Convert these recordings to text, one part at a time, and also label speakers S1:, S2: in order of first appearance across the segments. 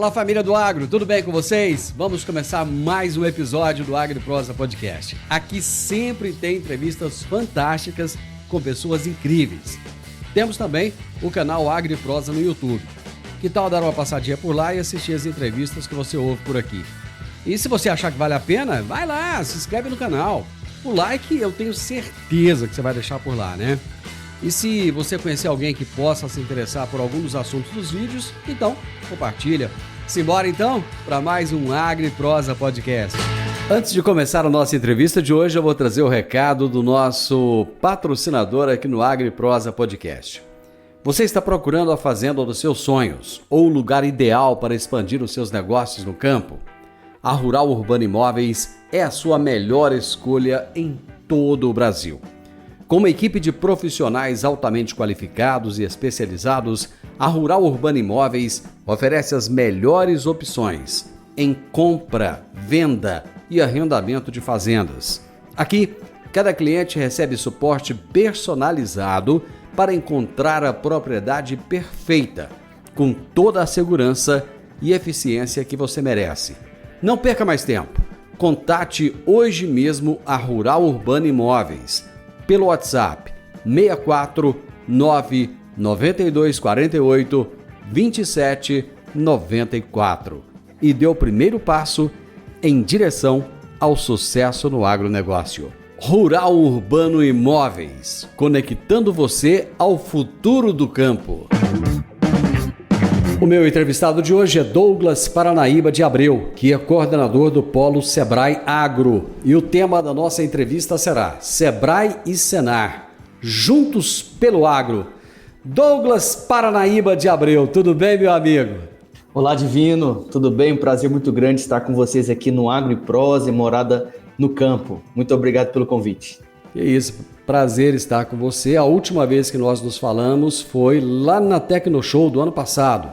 S1: Fala, família do Agro, tudo bem com vocês? Vamos começar mais um episódio do AgriProsa Podcast. Aqui sempre tem entrevistas fantásticas com pessoas incríveis. Temos também o canal AgriProsa no YouTube. Que tal dar uma passadinha por lá e assistir as entrevistas que você ouve por aqui? E se você achar que vale a pena, vai lá, se inscreve no canal. O like eu tenho certeza que você vai deixar por lá, né? E se você conhecer alguém que possa se interessar por algum dos assuntos dos vídeos, então compartilha. Simbora então para mais um AgriProsa Podcast. Antes de começar a nossa entrevista de hoje, eu vou trazer o recado do nosso patrocinador aqui no AgriProsa Podcast. Você está procurando a fazenda dos seus sonhos ou o lugar ideal para expandir os seus negócios no campo? A Rural Urbano Imóveis é a sua melhor escolha em todo o Brasil. Com uma equipe de profissionais altamente qualificados e especializados, a Rural Urbano Imóveis oferece as melhores opções em compra, venda e arrendamento de fazendas. Aqui, cada cliente recebe suporte personalizado para encontrar a propriedade perfeita, com toda a segurança e eficiência que você merece. Não perca mais tempo. Contate hoje mesmo a Rural Urbano Imóveis pelo WhatsApp 64 992 48 27 94 e dê o primeiro passo em direção ao sucesso no agronegócio. Rural Urbano Imóveis, conectando você ao futuro do campo. O meu entrevistado de hoje é Douglas Paranaíba de Abreu, que é coordenador do Polo Sebrae Agro. E o tema da nossa entrevista será Sebrae e Senar, juntos pelo agro. Douglas Paranaíba de Abreu, tudo bem, meu amigo?
S2: Olá, Divino, tudo bem? Um prazer muito grande estar com vocês aqui no AgriProsa e Morada no Campo. Muito obrigado pelo convite.
S1: Que isso, prazer estar com você. A última vez que nós nos falamos foi lá na Tecnoshow do ano passado.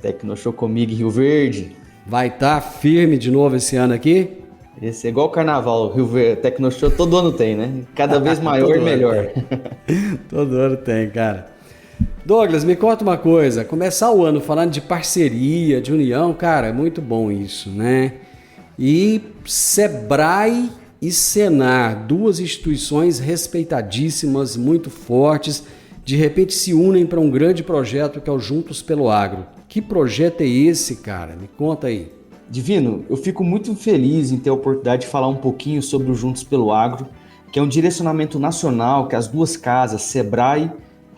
S2: Tecnoshow comigo em Rio Verde.
S1: Vai estar firme de novo esse ano aqui?
S2: Esse é igual o carnaval, Rio Verde, Tecnoshow todo ano tem, né? Cada vez maior e melhor.
S1: Todo ano tem, cara. Douglas, me conta uma coisa, começar o ano falando de parceria, de união, cara, é muito bom isso, né? E Sebrae e Senar, duas instituições respeitadíssimas, muito fortes, de repente se unem para um grande projeto que é o Juntos pelo Agro. Que projeto é esse, cara? Me conta aí.
S2: Divino, eu fico muito feliz em ter a oportunidade de falar um pouquinho sobre o Juntos pelo Agro, que é um direcionamento nacional que as duas casas, Sebrae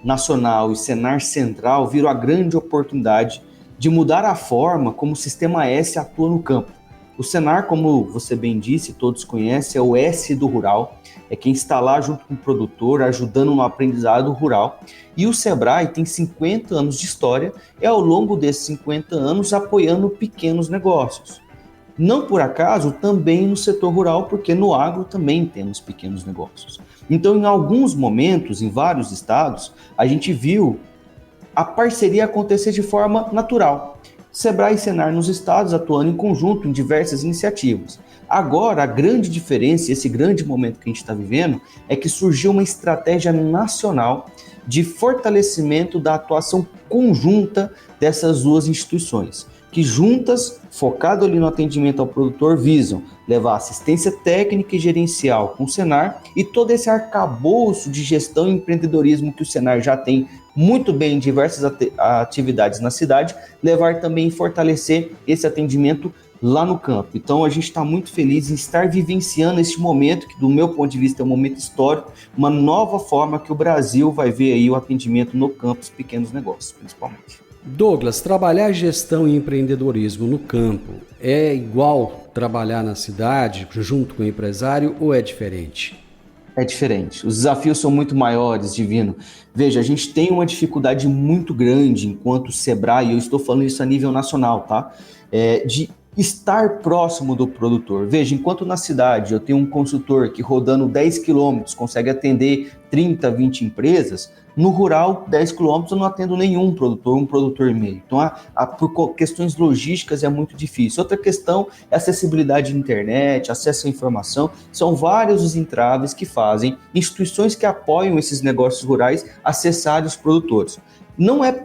S2: Nacional e Senar Central, viram a grande oportunidade de mudar a forma como o Sistema S atua no campo. O Senar, como você bem disse, todos conhecem, é o S do rural, é quem está lá junto com o produtor, ajudando no aprendizado rural. E o Sebrae tem 50 anos de história e ao longo desses 50 anos apoiando pequenos negócios. Não por acaso, também no setor rural, porque no agro também temos pequenos negócios. Então, em alguns momentos, em vários estados, a gente viu a parceria acontecer de forma natural. Sebrae e Senar nos estados atuando em conjunto em diversas iniciativas. Agora, a grande diferença, esse grande momento que a gente está vivendo, é que surgiu uma estratégia nacional de fortalecimento da atuação conjunta dessas duas instituições, que juntas, focado ali no atendimento ao produtor, visam levar assistência técnica e gerencial com o Senar e todo esse arcabouço de gestão e empreendedorismo que o Senar já tem muito bem em diversas atividades na cidade, levar também e fortalecer esse atendimento lá no campo. Então a gente está muito feliz em estar vivenciando este momento, que do meu ponto de vista é um momento histórico, uma nova forma que o Brasil vai ver aí o atendimento no campo, os pequenos negócios, principalmente.
S1: Douglas, trabalhar gestão e empreendedorismo no campo é igual trabalhar na cidade junto com o empresário ou é diferente?
S2: É diferente. Os desafios são muito maiores, Divino. Veja, a gente tem uma dificuldade muito grande enquanto Sebrae, e eu estou falando isso a nível nacional, tá? De estar próximo do produtor. Veja, enquanto na cidade eu tenho um consultor que rodando 10 quilômetros consegue atender 30, 20 empresas, no rural, 10 quilômetros eu não atendo nenhum produtor, um produtor e meio. Então, por questões logísticas é muito difícil. Outra questão é acessibilidade à internet, acesso à informação. São vários os entraves que fazem instituições que apoiam esses negócios rurais acessarem os produtores. Não é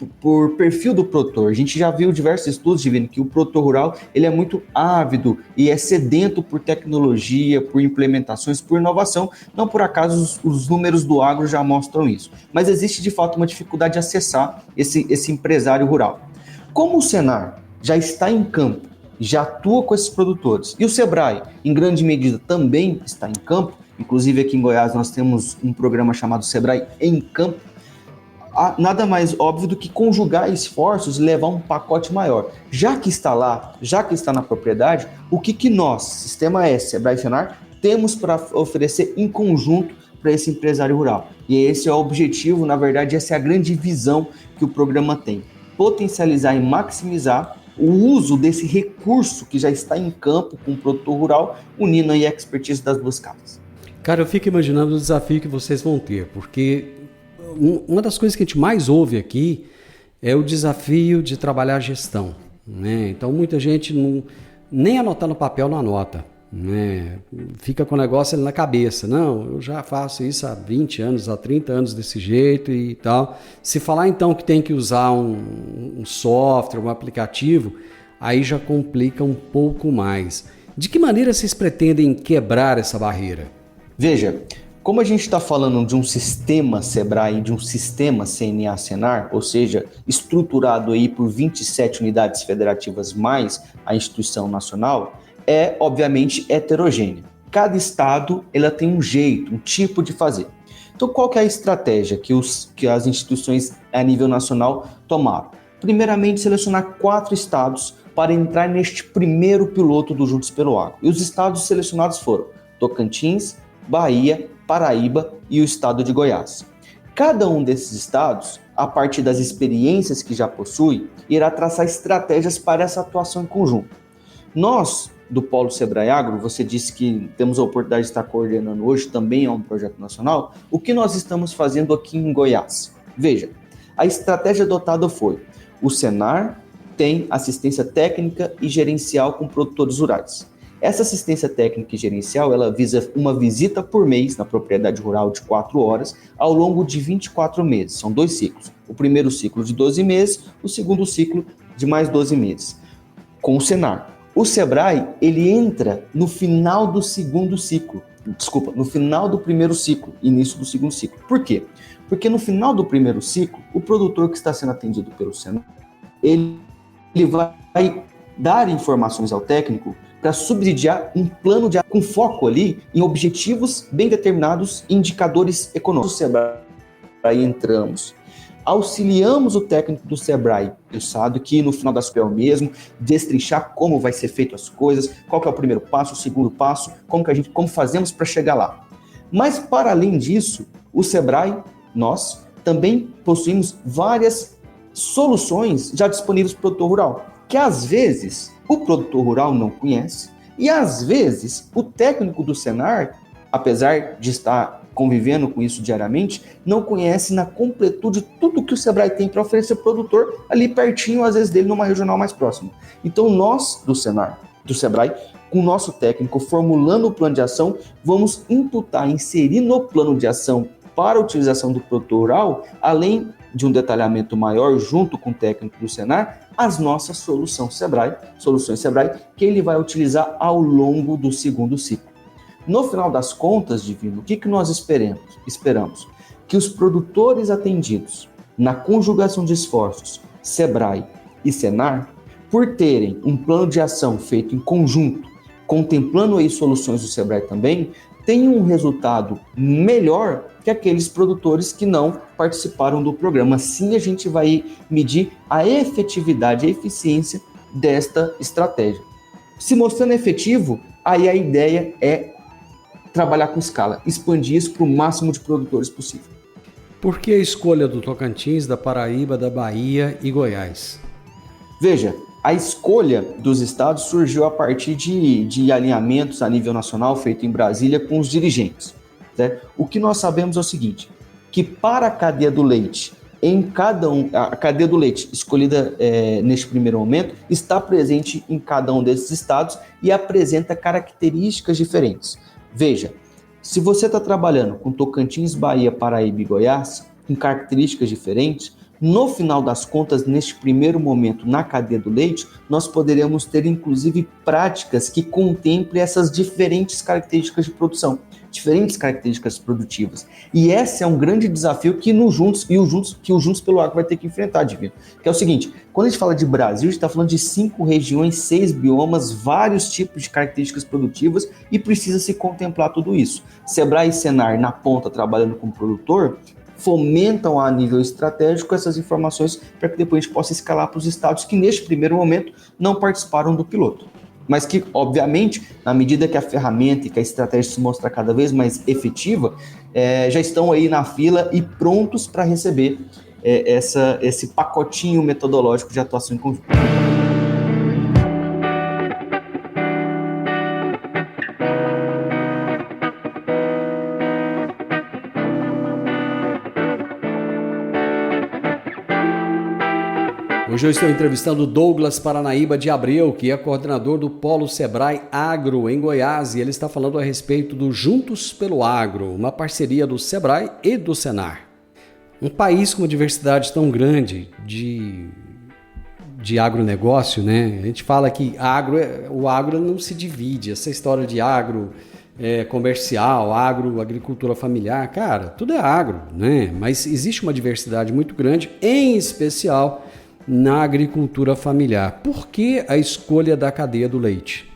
S2: por perfil do produtor. A gente já viu diversos estudos dizendo que o produtor rural ele é muito ávido e é sedento por tecnologia, por implementações, por inovação. Não por acaso os números do agro já mostram isso. Mas existe de fato uma dificuldade de acessar esse empresário rural. Como o Senar já está em campo, já atua com esses produtores, e o Sebrae, em grande medida, também está em campo, inclusive aqui em Goiás nós temos um programa chamado Sebrae em Campo, nada mais óbvio do que conjugar esforços e levar um pacote maior. Já que está lá, já que está na propriedade, o que nós, Sistema S, Sebrae e Senar, temos para oferecer em conjunto para esse empresário rural? E esse é o objetivo, na verdade, essa é a grande visão que o programa tem. Potencializar e maximizar o uso desse recurso que já está em campo com o produtor rural, unindo aí a expertise das duas casas.
S1: Cara, eu fico imaginando o desafio que vocês vão ter, porque uma das coisas que a gente mais ouve aqui é o desafio de trabalhar a gestão, né? Então muita gente nem anotar no papel não anota, né? Fica com o negócio ali na cabeça. Não, eu já faço isso há 20 anos, há 30 anos desse jeito e tal. Se falar então que tem que usar um software, um aplicativo, aí já complica um pouco mais. De que maneira vocês pretendem quebrar essa barreira?
S2: Veja, como a gente está falando de um sistema Sebrae, de um sistema CNA-Senar, ou seja, estruturado aí por 27 unidades federativas mais a instituição nacional, é obviamente heterogênea. Cada estado ela tem um jeito, um tipo de fazer. Então qual que é a estratégia que as instituições a nível nacional tomaram? Primeiramente, selecionar 4 estados para entrar neste primeiro piloto do Juntos pelo Agro. E os estados selecionados foram Tocantins, Bahia, Paraíba e o estado de Goiás. Cada um desses estados, a partir das experiências que já possui, irá traçar estratégias para essa atuação em conjunto. Nós, do Polo Sebrae Agro, você disse que temos a oportunidade de estar coordenando hoje, também é um projeto nacional. O que nós estamos fazendo aqui em Goiás? Veja, a estratégia adotada foi: o Senar tem assistência técnica e gerencial com produtores rurais. Essa assistência técnica e gerencial, ela visa uma visita por mês na propriedade rural de 4 horas, ao longo de 24 meses. São 2 ciclos. O primeiro ciclo de 12 meses, o segundo ciclo de mais 12 meses. Com o Senar. O Sebrae, ele entra no final do segundo ciclo. No final do primeiro ciclo, início do segundo ciclo. Por quê? Porque no final do primeiro ciclo, o produtor que está sendo atendido pelo Senar, ele vai dar informações ao técnico para subsidiar um plano com foco ali em objetivos bem determinados, indicadores econômicos. No Sebrae entramos, auxiliamos o técnico do Sebrae, sabe que no final das contas é o mesmo, destrinchar como vai ser feito as coisas, qual que é o primeiro passo, o segundo passo, como fazemos para chegar lá. Mas para além disso, o Sebrae, nós também possuímos várias soluções já disponíveis para o produtor rural, que às vezes o produtor rural não conhece e às vezes o técnico do Senar, apesar de estar convivendo com isso diariamente, não conhece na completude tudo que o Sebrae tem para oferecer ao produtor ali pertinho, às vezes dele, numa regional mais próxima. Então nós do Senar, do Sebrae, com o nosso técnico formulando o plano de ação, vamos imputar, inserir no plano de ação para a utilização do produtor rural, além de um detalhamento maior junto com o técnico do Senar, as nossas soluções Sebrae, que ele vai utilizar ao longo do segundo ciclo. No final das contas, Divino, o que nós esperamos? Que os produtores atendidos na conjugação de esforços Sebrae e Senar, por terem um plano de ação feito em conjunto, contemplando aí soluções do Sebrae também, tenham um resultado melhor que aqueles produtores que não participaram do programa. Assim a gente vai medir a efetividade, a eficiência desta estratégia. Se mostrando efetivo, aí a ideia é trabalhar com escala, expandir isso para o máximo de produtores possível.
S1: Por que a escolha do Tocantins, da Paraíba, da Bahia e Goiás?
S2: Veja, a escolha dos estados surgiu a partir de alinhamentos a nível nacional feito em Brasília com os dirigentes. Certo? O que nós sabemos é o seguinte, que para a cadeia do leite, a cadeia do leite escolhida neste primeiro momento, está presente em cada um desses estados e apresenta características diferentes. Veja, se você está trabalhando com Tocantins, Bahia, Paraíba e Goiás, com características diferentes, No final das contas, neste primeiro momento na cadeia do leite, nós poderemos ter inclusive práticas que contemplem essas diferentes características de produção, diferentes características produtivas. E esse é um grande desafio que o Juntos pelo Agro vai ter que enfrentar, Divino. Que é o seguinte, quando a gente fala de Brasil, a gente está falando de 5 regiões, 6 biomas, vários tipos de características produtivas e precisa se contemplar tudo isso. Sebrae e Senar, na ponta, trabalhando com o produtor, fomentam a nível estratégico essas informações para que depois a gente possa escalar para os estados que, neste primeiro momento, não participaram do piloto. Mas que, obviamente, na medida que a ferramenta e que a estratégia se mostra cada vez mais efetiva, já estão aí na fila e prontos para receber esse pacotinho metodológico de atuação em conjunto.
S1: Hoje eu estou entrevistando Douglas Paranaíba de Abreu, que é coordenador do Polo Sebrae Agro em Goiás, e ele está falando a respeito do Juntos pelo Agro, uma parceria do Sebrae e do Senar. Um país com uma diversidade tão grande de agronegócio, né? A gente fala que o agro não se divide, essa história de agro comercial, agricultura familiar, cara, tudo é agro, né? Mas existe uma diversidade muito grande, em especial na agricultura familiar. Por que a escolha da cadeia do leite?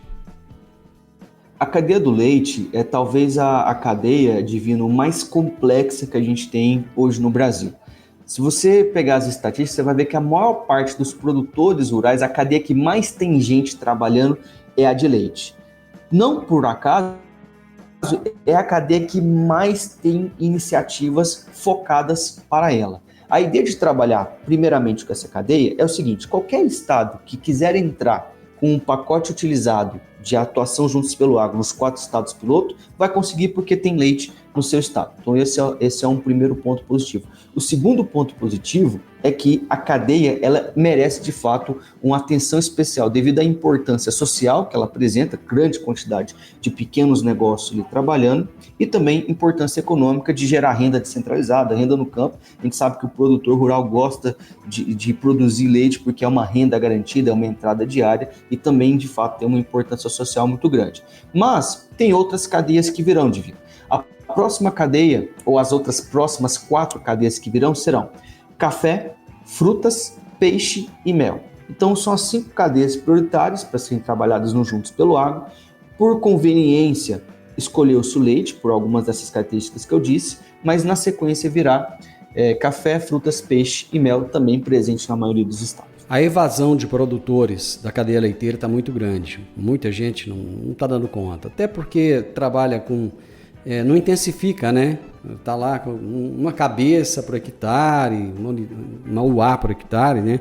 S2: A cadeia do leite é talvez a cadeia, Divino, mais complexa que a gente tem hoje no Brasil. Se você pegar as estatísticas, você vai ver que a maior parte dos produtores rurais, a cadeia que mais tem gente trabalhando é a de leite. Não por acaso, é a cadeia que mais tem iniciativas focadas para ela. A ideia de trabalhar primeiramente com essa cadeia é o seguinte: qualquer estado que quiser entrar com um pacote utilizado de atuação Juntos pelo Agro nos 4 estados piloto, vai conseguir porque tem leite no seu estado. Então esse é um primeiro ponto positivo. O segundo ponto positivo é que a cadeia ela merece de fato uma atenção especial devido à importância social que ela apresenta, grande quantidade de pequenos negócios ali trabalhando, e também importância econômica de gerar renda descentralizada, renda no campo. A gente sabe que o produtor rural gosta de produzir leite porque é uma renda garantida, é uma entrada diária e também de fato tem uma importância social muito grande. Mas tem outras cadeias que virão, Divino. A próxima cadeia, ou as outras próximas 4 cadeias que virão serão café, frutas, peixe e mel. Então são as 5 cadeias prioritárias para serem trabalhadas no Juntos pelo Agro. Por conveniência, escolheu-se o leite, por algumas dessas características que eu disse, mas na sequência virá café, frutas, peixe e mel, também presente na maioria dos estados.
S1: A evasão de produtores da cadeia leiteira está muito grande. Muita gente não está dando conta. Até porque trabalha com... não intensifica, né? Está lá com uma cabeça por hectare, uma UA por hectare, né?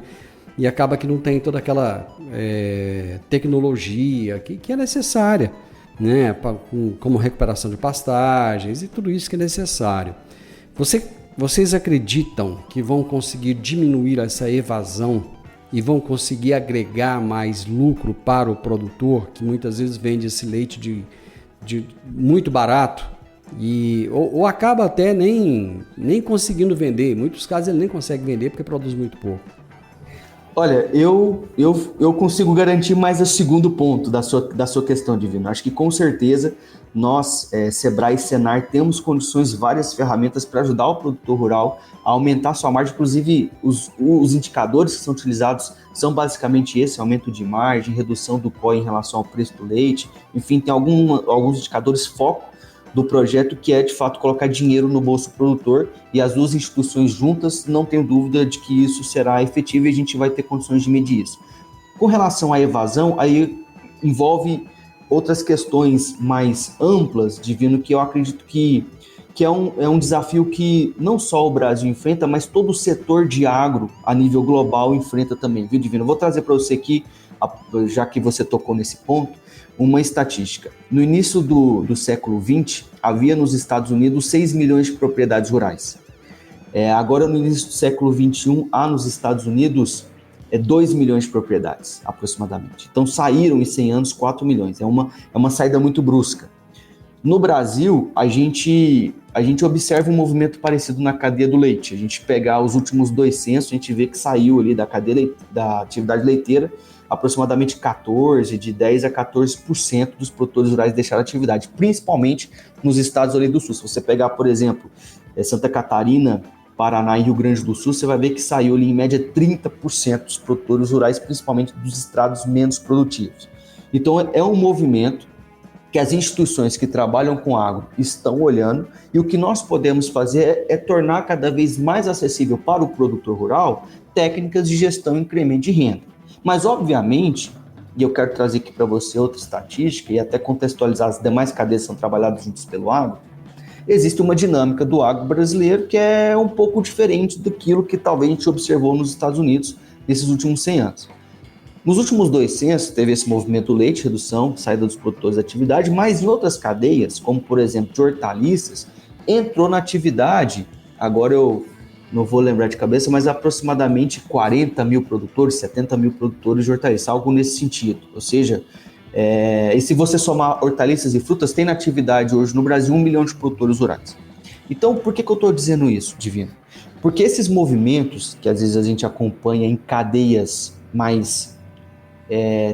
S1: E acaba que não tem toda aquela tecnologia que é necessária, né? Como recuperação de pastagens e tudo isso que é necessário. Vocês acreditam que vão conseguir diminuir essa evasão e vão conseguir agregar mais lucro para o produtor, que muitas vezes vende esse leite de muito barato ou acaba até nem conseguindo vender. Em muitos casos ele nem consegue vender porque produz muito pouco.
S2: Olha, eu consigo garantir mais o segundo ponto da sua questão, Divino. Acho que com certeza nós, Sebrae e Senar, temos condições, várias ferramentas para ajudar o produtor rural a aumentar sua margem. Inclusive, os indicadores que são utilizados são basicamente esse: aumento de margem, redução do COI em relação ao preço do leite. Enfim, tem alguns indicadores foco do projeto, que é de fato colocar dinheiro no bolso do produtor, e as duas instituições juntas, não tenho dúvida de que isso será efetivo e a gente vai ter condições de medir isso. Com relação à evasão, aí envolve outras questões mais amplas, Divino, que eu acredito que é um desafio que não só o Brasil enfrenta, mas todo o setor de agro a nível global enfrenta também, viu, Divino? Eu vou trazer para você aqui, já que você tocou nesse ponto, uma estatística. No início do século XX, havia nos Estados Unidos 6 milhões de propriedades rurais. Agora, no início do século XXI, há nos Estados Unidos 2 milhões de propriedades, aproximadamente. Então, saíram em 100 anos 4 milhões. É uma saída muito brusca. No Brasil, a gente a gente observa um movimento parecido na cadeia do leite. A gente pegar os últimos 2 censos, a gente vê que saiu ali da cadeia da atividade leiteira aproximadamente 10 a 14% dos produtores rurais deixaram a atividade, principalmente nos estados ali do sul. Se você pegar, por exemplo, Santa Catarina, Paraná e Rio Grande do Sul, você vai ver que saiu ali em média 30% dos produtores rurais, principalmente dos estados menos produtivos. Então é um movimento que as instituições que trabalham com agro estão olhando, e o que nós podemos fazer é tornar cada vez mais acessível para o produtor rural técnicas de gestão e incremento de renda. Mas, obviamente, e eu quero trazer aqui para você outra estatística e até contextualizar as demais cadeias que são trabalhadas juntos pelo agro, existe uma dinâmica do agro brasileiro que é um pouco diferente daquilo que talvez a gente observou nos Estados Unidos nesses últimos 100 anos. Nos últimos 2 censos, teve esse movimento leite, redução, saída dos produtores da atividade, mas em outras cadeias, como por exemplo de hortaliças, entrou na atividade, agora eu não vou lembrar de cabeça, mas aproximadamente 40 mil produtores, 70 mil produtores de hortaliças, algo nesse sentido. Ou seja, e se você somar hortaliças e frutas, tem na atividade hoje no Brasil 1 milhão de produtores rurais. Então, por que eu estou dizendo isso, Divino? Porque esses movimentos, que às vezes a gente acompanha em cadeias mais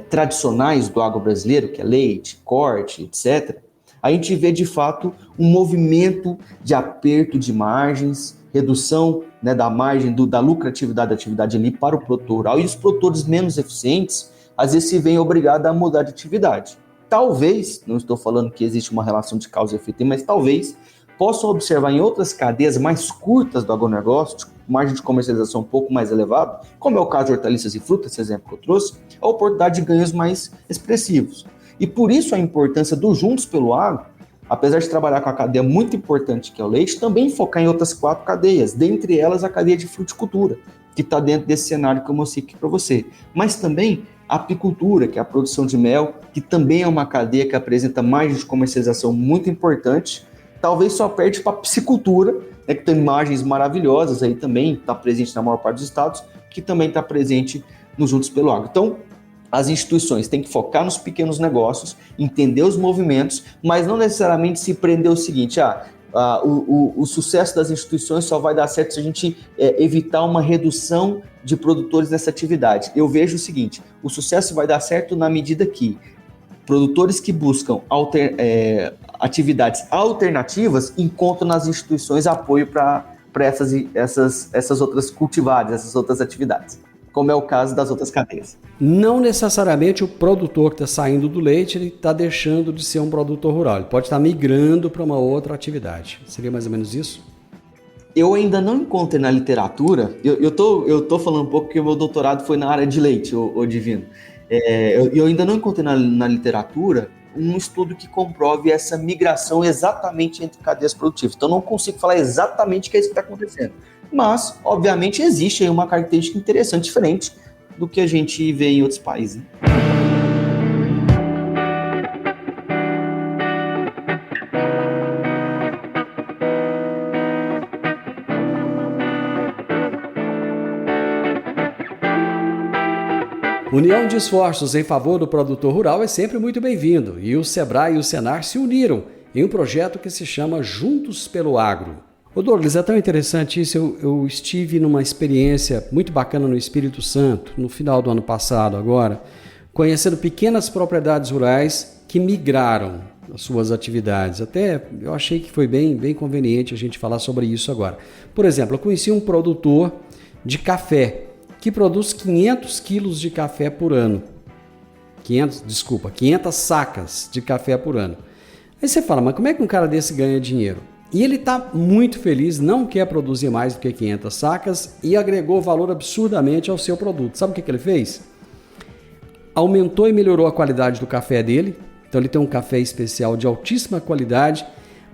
S2: tradicionais do agro brasileiro, que é leite, corte, etc., a gente vê de fato um movimento de aperto de margens, redução, né, da margem da lucratividade da atividade ali para o produtor rural, e os produtores menos eficientes às vezes se veem obrigados a mudar de atividade. Talvez, não estou falando que existe uma relação de causa e efeito, mas talvez possam observar em outras cadeias mais curtas do agronegócio, margem de comercialização um pouco mais elevada, como é o caso de hortaliças e frutas, esse exemplo que eu trouxe, a oportunidade de ganhos mais expressivos. E por isso a importância do Juntos pelo Agro, apesar de trabalhar com a cadeia muito importante que é o leite, também focar em outras 4 cadeias, dentre elas a cadeia de fruticultura, que está dentro desse cenário que eu mostrei aqui para você. Mas também a apicultura, que é a produção de mel, que também é uma cadeia que apresenta margem de comercialização muito importante, talvez só perde para a piscicultura, né, que tem margens maravilhosas aí também, está presente na maior parte dos estados, que também está presente nos Juntos pelo Agro. Então, as instituições têm que focar nos pequenos negócios, entender os movimentos, mas não necessariamente se prender o seguinte, o sucesso das instituições só vai dar certo se a gente evitar uma redução de produtores nessa atividade. Eu vejo o seguinte, o sucesso vai dar certo na medida que produtores que buscam atividades alternativas encontram nas instituições apoio para essas outras cultivares, essas outras atividades, como é o caso das outras cadeias.
S1: Não necessariamente o produtor que está saindo do leite ele está deixando de ser um produtor rural, ele pode estar migrando para uma outra atividade. Seria mais ou menos isso?
S2: Eu ainda não encontrei na literatura, eu tô falando um pouco porque o meu doutorado foi na área de leite, ô Divino. Eu ainda não encontrei na literatura um estudo que comprove essa migração exatamente entre cadeias produtivas. Então, não consigo falar exatamente o que é isso que está acontecendo. Mas, obviamente, existe aí uma característica interessante, diferente do que a gente vê em outros países.
S1: União de esforços em favor do produtor rural é sempre muito bem-vindo, e o Sebrae e o Senar se uniram em um projeto que se chama Juntos pelo Agro. Ô Douglas, é tão interessante isso, eu estive numa experiência muito bacana no Espírito Santo, no final do ano passado agora, conhecendo pequenas propriedades rurais que migraram as suas atividades. Até eu achei que foi bem conveniente a gente falar sobre isso agora. Por exemplo, eu conheci um produtor de café, que produz 500 quilos de café por ano. 500 sacas de café por ano. Aí você fala, mas como é que um cara desse ganha dinheiro? E ele está muito feliz, não quer produzir mais do que 500 sacas e agregou valor absurdamente ao seu produto. Sabe o que ele fez? Aumentou e melhorou a qualidade do café dele. Então ele tem um café especial de altíssima qualidade,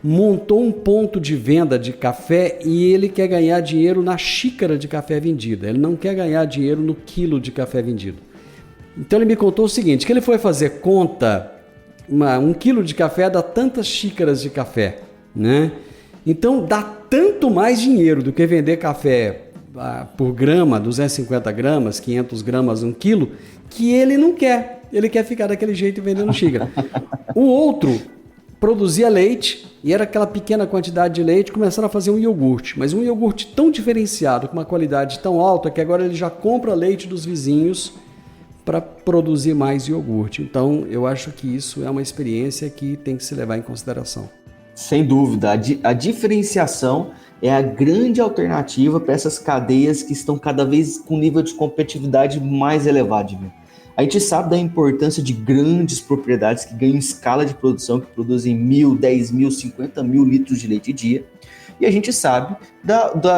S1: montou um ponto de venda de café e ele quer ganhar dinheiro na xícara de café vendida. Ele não quer ganhar dinheiro no quilo de café vendido. Então ele me contou o seguinte, que ele foi fazer conta, 1 quilo de café dá tantas xícaras de café, né? Então dá tanto mais dinheiro do que vender café por grama, 250 gramas, 500 gramas, 1 quilo, que ele não quer. Ele quer ficar daquele jeito vendendo xícara. O outro produzia leite e era aquela pequena quantidade de leite, começaram a fazer um iogurte, mas um iogurte tão diferenciado, com uma qualidade tão alta, que agora ele já compra leite dos vizinhos para produzir mais iogurte. Então, eu acho que isso é uma experiência que tem que se levar em consideração.
S2: Sem dúvida, a diferenciação é a grande alternativa para essas cadeias que estão cada vez com nível de competitividade mais elevado. Viu? A gente sabe da importância de grandes propriedades que ganham escala de produção, que produzem 1.000, 10.000, 50.000 litros de leite dia. E a gente sabe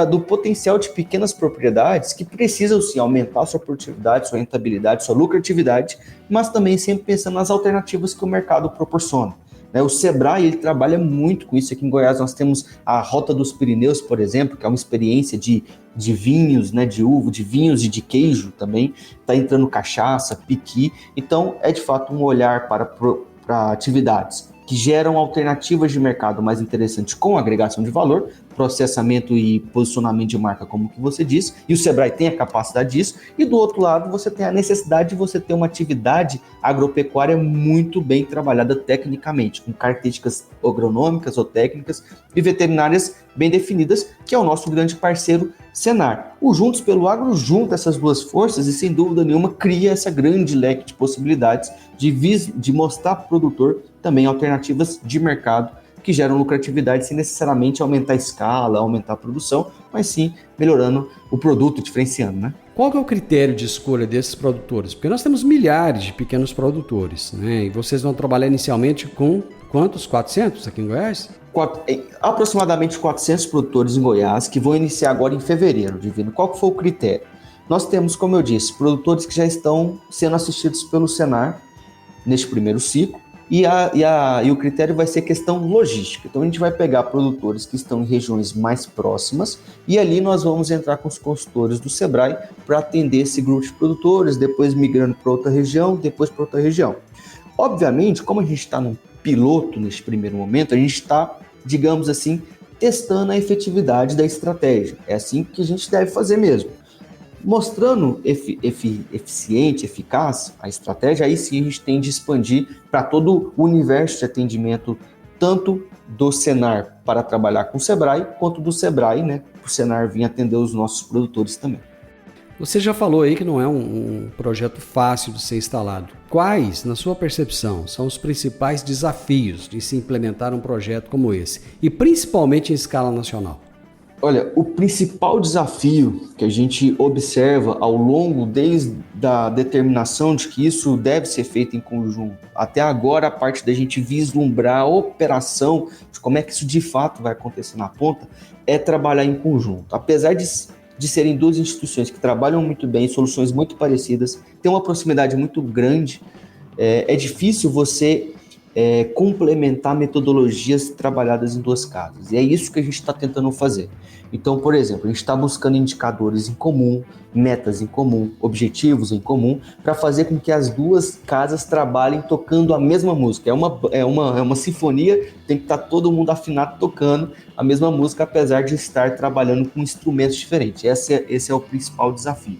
S2: do potencial de pequenas propriedades que precisam sim aumentar sua produtividade, sua rentabilidade, sua lucratividade, mas também sempre pensando nas alternativas que o mercado proporciona. O Sebrae ele trabalha muito com isso. Aqui em Goiás nós temos a Rota dos Pirineus, por exemplo, que é uma experiência de vinhos, de uva, de vinhos e de queijo também. Está entrando cachaça, piqui. Então é de fato um olhar para atividades que geram alternativas de mercado mais interessantes com agregação de valor, processamento e posicionamento de marca, como que você disse, e o Sebrae tem a capacidade disso, e do outro lado você tem a necessidade de você ter uma atividade agropecuária muito bem trabalhada tecnicamente, com características agronômicas ou técnicas e veterinárias bem definidas, que é o nosso grande parceiro Senar. O Juntos pelo Agro junta essas duas forças e, sem dúvida nenhuma, cria essa grande leque de possibilidades de mostrar para o produtor também alternativas de mercado que geram lucratividade sem necessariamente aumentar a escala, aumentar a produção, mas sim melhorando o produto, diferenciando, né?
S1: Qual que é o critério de escolha desses produtores? Porque nós temos milhares de pequenos produtores, né? E vocês vão trabalhar inicialmente com quantos? 400 aqui em Goiás?
S2: Aproximadamente 400 produtores em Goiás que vão iniciar agora em fevereiro, Divino. Qual que foi o critério? Nós temos, como eu disse, produtores que já estão sendo assistidos pelo Senar neste primeiro ciclo, e o critério vai ser questão logística. Então a gente vai pegar produtores que estão em regiões mais próximas e ali nós vamos entrar com os consultores do Sebrae para atender esse grupo de produtores, depois migrando para outra região, depois para outra região. Obviamente, como a gente está num piloto neste primeiro momento, a gente está, digamos assim, testando a efetividade da estratégia. É assim que a gente deve fazer mesmo. Mostrando eficiente, eficaz a estratégia, aí sim a gente tem de expandir para todo o universo de atendimento, tanto do Senar para trabalhar com o Sebrae, quanto do Sebrae, para o Senar vir atender os nossos produtores também.
S1: Você já falou aí que não é um projeto fácil de ser instalado. Quais, na sua percepção, são os principais desafios de se implementar um projeto como esse, e principalmente em escala nacional?
S2: Olha, o principal desafio que a gente observa ao longo, desde a determinação de que isso deve ser feito em conjunto, até agora a parte da gente vislumbrar a operação, de como é que isso de fato vai acontecer na ponta, é trabalhar em conjunto. Apesar de serem duas instituições que trabalham muito bem, soluções muito parecidas, tem uma proximidade muito grande, é difícil você complementar metodologias trabalhadas em duas casas. E é isso que a gente está tentando fazer. Então, por exemplo, a gente está buscando indicadores em comum, metas em comum, objetivos em comum, para fazer com que as duas casas trabalhem tocando a mesma música. É uma sinfonia, tem que estar todo mundo afinado tocando a mesma música, apesar de estar trabalhando com instrumentos diferentes. Esse é o principal desafio.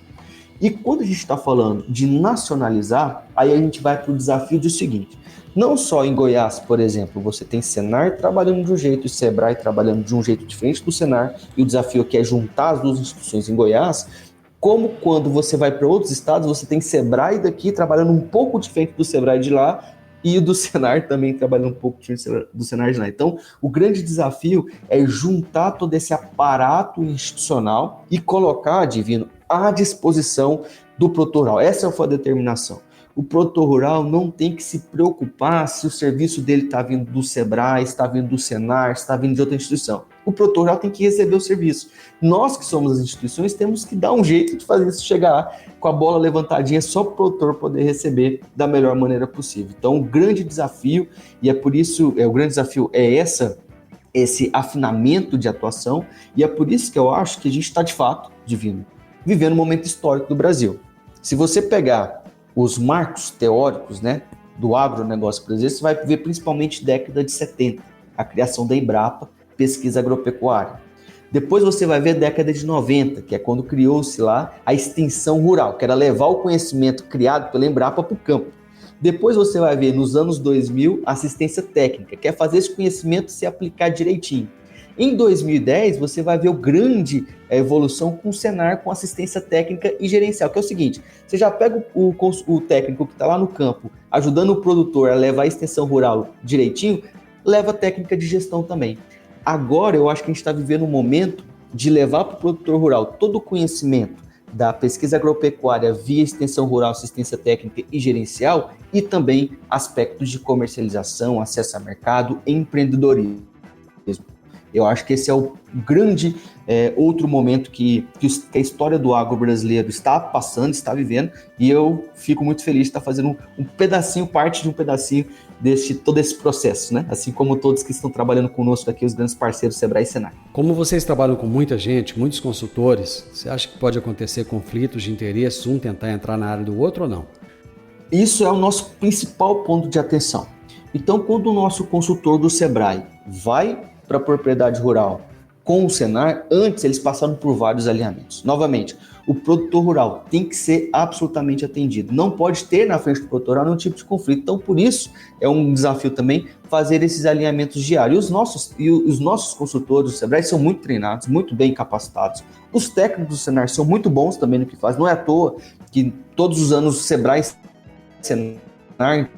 S2: E quando a gente está falando de nacionalizar, aí a gente vai para o desafio do seguinte: não só em Goiás, por exemplo, você tem Senar trabalhando de um jeito e Sebrae trabalhando de um jeito diferente do Senar, e o desafio aqui é juntar as duas instituições em Goiás, como quando você vai para outros estados, você tem Sebrae daqui trabalhando um pouco diferente do Sebrae de lá, e o do Senar também trabalhando um pouco diferente do Senar de lá. Então, o grande desafio é juntar todo esse aparato institucional e colocar, Divino, à disposição do produtor rural. Essa foi a determinação. O produtor rural não tem que se preocupar se o serviço dele está vindo do Sebrae, está vindo do Senar, está vindo de outra instituição. O produtor rural tem que receber o serviço. Nós que somos as instituições temos que dar um jeito de fazer isso chegar com a bola levantadinha só para o produtor poder receber da melhor maneira possível. Então, o grande desafio, e é por isso, o grande desafio é esse afinamento de atuação, e é por isso que eu acho que a gente está, de fato, Divino, vivendo um momento histórico do Brasil. Se você pegar os marcos teóricos, do agronegócio brasileiro, você vai ver principalmente década de 70, a criação da Embrapa, pesquisa agropecuária. Depois você vai ver a década de 90, que é quando criou-se lá a extensão rural, que era levar o conhecimento criado pela Embrapa para o campo. Depois você vai ver, nos anos 2000, assistência técnica, que é fazer esse conhecimento se aplicar direitinho. Em 2010, você vai ver grande evolução com o Senar, com assistência técnica e gerencial, que é o seguinte, você já pega o técnico que está lá no campo, ajudando o produtor a levar a extensão rural direitinho, leva a técnica de gestão também. Agora, eu acho que a gente está vivendo um momento de levar para o produtor rural todo o conhecimento da pesquisa agropecuária via extensão rural, assistência técnica e gerencial, e também aspectos de comercialização, acesso a mercado e empreendedorismo. Eu acho que esse é o grande outro momento que a história do agro brasileiro está passando, está vivendo, e eu fico muito feliz de estar fazendo parte de um pedacinho todo esse processo, né? Assim como todos que estão trabalhando conosco aqui, os grandes parceiros Sebrae e Senar.
S1: Como vocês trabalham com muita gente, muitos consultores, você acha que pode acontecer conflitos de interesse, um tentar entrar na área do outro ou não?
S2: Isso é o nosso principal ponto de atenção. Então, quando o nosso consultor do Sebrae vai para a propriedade rural com o Senar, antes eles passaram por vários alinhamentos. Novamente, o produtor rural tem que ser absolutamente atendido. Não pode ter na frente do produtor rural nenhum tipo de conflito. Então, por isso, é um desafio também fazer esses alinhamentos diários. Os nossos consultores do Sebrae são muito treinados, muito bem capacitados. Os técnicos do Senar são muito bons também no que fazem. Não é à toa que todos os anos o Sebrae e Senar,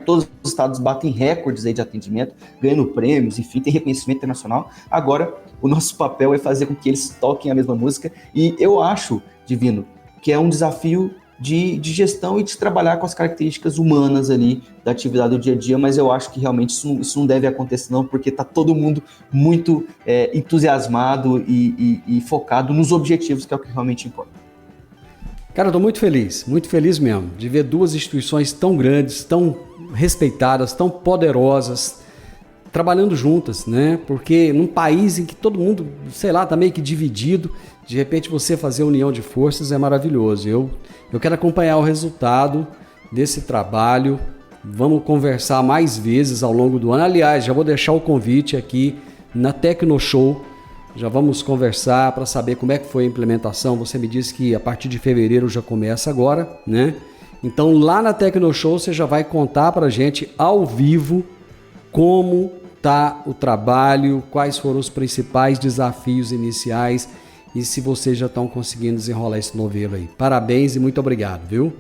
S2: todos os estados batem recordes aí de atendimento, ganhando prêmios, enfim, tem reconhecimento internacional. Agora, o nosso papel é fazer com que eles toquem a mesma música, e eu acho, Divino, que é um desafio de gestão e de trabalhar com as características humanas ali da atividade do dia a dia, mas eu acho que realmente isso não deve acontecer não, porque está todo mundo muito entusiasmado e focado nos objetivos, que é o que realmente importa.
S1: Cara, eu estou muito feliz mesmo, de ver duas instituições tão grandes, tão respeitadas, tão poderosas, trabalhando juntas, né? Porque num país em que todo mundo, sei lá, tá meio que dividido, de repente você fazer união de forças é maravilhoso. Eu quero acompanhar o resultado desse trabalho, vamos conversar mais vezes ao longo do ano. Aliás, já vou deixar o convite aqui na Tecnoshow, já vamos conversar para saber como é que foi a implementação. Você me disse que a partir de fevereiro já começa agora, né? Então lá na Tecnoshow você já vai contar para a gente ao vivo como tá o trabalho, quais foram os principais desafios iniciais e se vocês já estão conseguindo desenrolar esse novelo aí. Parabéns e muito obrigado, viu?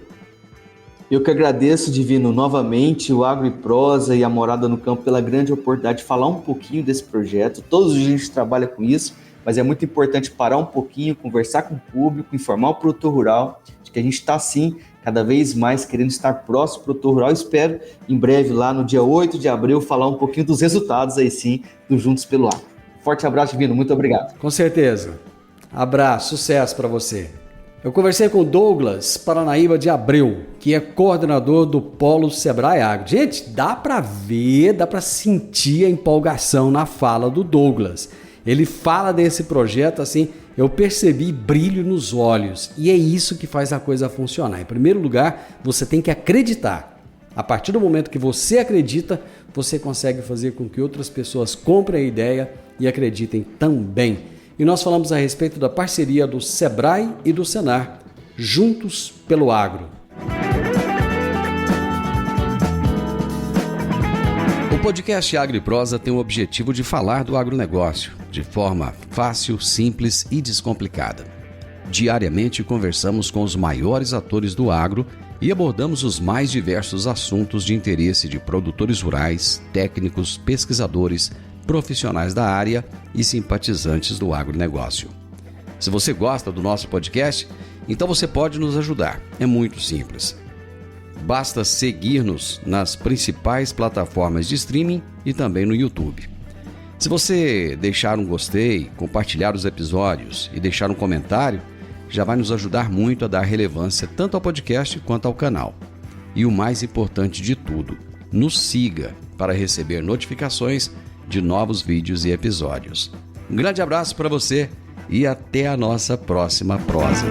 S2: Eu que agradeço, Divino, novamente, o Agro e Prosa e a Morada no Campo pela grande oportunidade de falar um pouquinho desse projeto. Todos os dias a gente trabalha com isso, mas é muito importante parar um pouquinho, conversar com o público, informar o produtor rural de que a gente está, sim, cada vez mais querendo estar próximo do produtor rural. Espero, em breve, lá no dia 8 de abril, falar um pouquinho dos resultados aí, sim, do Juntos pelo Agro. Forte abraço, Divino, muito obrigado.
S1: Com certeza. Abraço, sucesso para você. Eu conversei com o Douglas Paranaíba de Abreu, que é coordenador do Polo Sebrae Agro. Gente, dá para ver, dá para sentir a empolgação na fala do Douglas. Ele fala desse projeto assim, eu percebi brilho nos olhos. E é isso que faz a coisa funcionar. Em primeiro lugar, você tem que acreditar. A partir do momento que você acredita, você consegue fazer com que outras pessoas comprem a ideia e acreditem também. E nós falamos a respeito da parceria do Sebrae e do Senar, juntos pelo agro. O podcast Agro e Prosa tem o objetivo de falar do agronegócio de forma fácil, simples e descomplicada. Diariamente conversamos com os maiores atores do agro e abordamos os mais diversos assuntos de interesse de produtores rurais, técnicos, pesquisadores, profissionais da área e simpatizantes do agronegócio. Se você gosta do nosso podcast, então você pode nos ajudar. É muito simples. Basta seguir-nos nas principais plataformas de streaming e também no YouTube. Se você deixar um gostei, compartilhar os episódios e deixar um comentário, já vai nos ajudar muito a dar relevância tanto ao podcast quanto ao canal. E o mais importante de tudo, nos siga para receber notificações de novos vídeos e episódios. Um grande abraço para você e até a nossa próxima prosa.